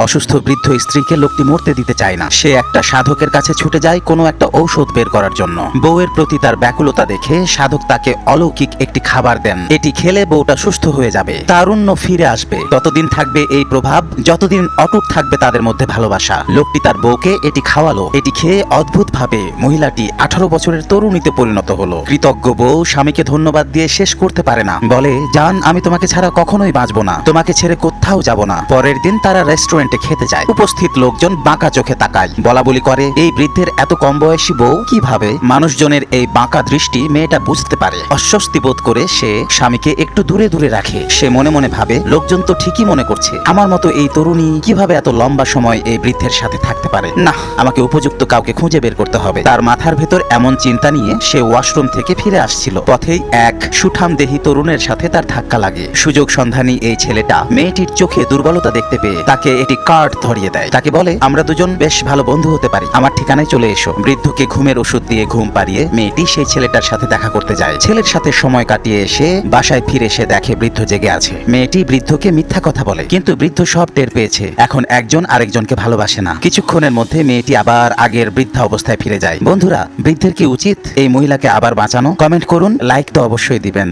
অসুস্থ বৃদ্ধ স্ত্রীকে লোকটি মরতে দিতে চায় না। সে একটা সাধকের কাছে ছুটে যায় কোনো একটা ঔষধ বের করার জন্য। বউয়ের প্রতি তার ব্যাকুলতা দেখে সাধক তাকে অলৌকিক একটি খাবার দেন। এটি খেলে বউটা সুস্থ হয়ে যাবে, তারুণ্য ফিরে আসবে। ততদিন থাকবে এই প্রভাব যতদিন অটুট থাকবে তাদের মধ্যে ভালোবাসা। লোকটি তার বউকে এটি খাওয়ালো। এটি খেয়ে অদ্ভুতভাবে মহিলাটি 18 বছরের তরুণীতে পরিণত হলো। কৃতজ্ঞ বউ স্বামীকে ধন্যবাদ দিয়ে শেষ করতে পারে না। বলে, জান, আমি তোমাকে ছাড়া কখনোই বাঁচবো না, তোমাকে ছেড়ে কোথাও যাব না। পরের দিন তারা রেস্টুরেন্টে খেতে যায়। উপস্থিত লোকজন বাঁকা চোখে তাকায়, বলা বলি করে, এই বৃদ্ধের এত কম বয়সী বউ কিভাবে? মানুষজনের এই বাঁকা দৃষ্টি মেয়েটা বুঝতে পারে। অস্বস্তি বোধ করে সে স্বামীকে একটু দূরে দূরে রাখে। সে মনে মনে ভাবে, লোকজন তো ঠিকই মনে করছে, আমার মতো এই তরুণী কিভাবে এত লম্বা সময় এই বৃদ্ধের সাথে থাকতে পারে। না, আমাকে উপযুক্ত কাউকে খুঁজে বের করতে হবে। তার মাথার ভেতর এমন চিন্তা নিয়ে সে ওয়াশরুম থেকে ফিরে আসছিল। পথেই এক সুঠামদেহী তরুণের সাথে তার ধাক্কা লাগে। সুযোগ সন্ধানী এই ছেলেটা মেয়েটির চোখে দুর্বলতা দেখতে পেয়ে তাকে এটি কার্ড ধরিয়ে দেয়। তাকে বলে, আমরা দুজন বেশ ভালো বন্ধু হতে পারি, আমার ঠিকানায় চলে এসো। বৃদ্ধকে ঘুমের ওষুধ দিয়ে ঘুম পাড়িয়ে মেয়েটি সেই ছেলেটার সাথে দেখা করতে যায়। ছেলের সাথে সময় কাটিয়ে এসে বাসায় ফিরে এসে দেখে বৃদ্ধ জেগে আছে। মেয়েটি বৃদ্ধকে মিথ্যা কথা বলে, কিন্তু বৃদ্ধ সব টের পেয়েছে। এখন একজন আরেকজনকে ভালোবাসে না। কিছুক্ষণের মধ্যে মেয়েটি আবার আগের বৃদ্ধা অবস্থায় ফিরে যায়। বন্ধুরা, বৃদ্ধের কি উচিত এই মহিলাকে আবার বাঁচানো? কমেন্ট করুন, লাইক তো অবশ্যই দিবেন।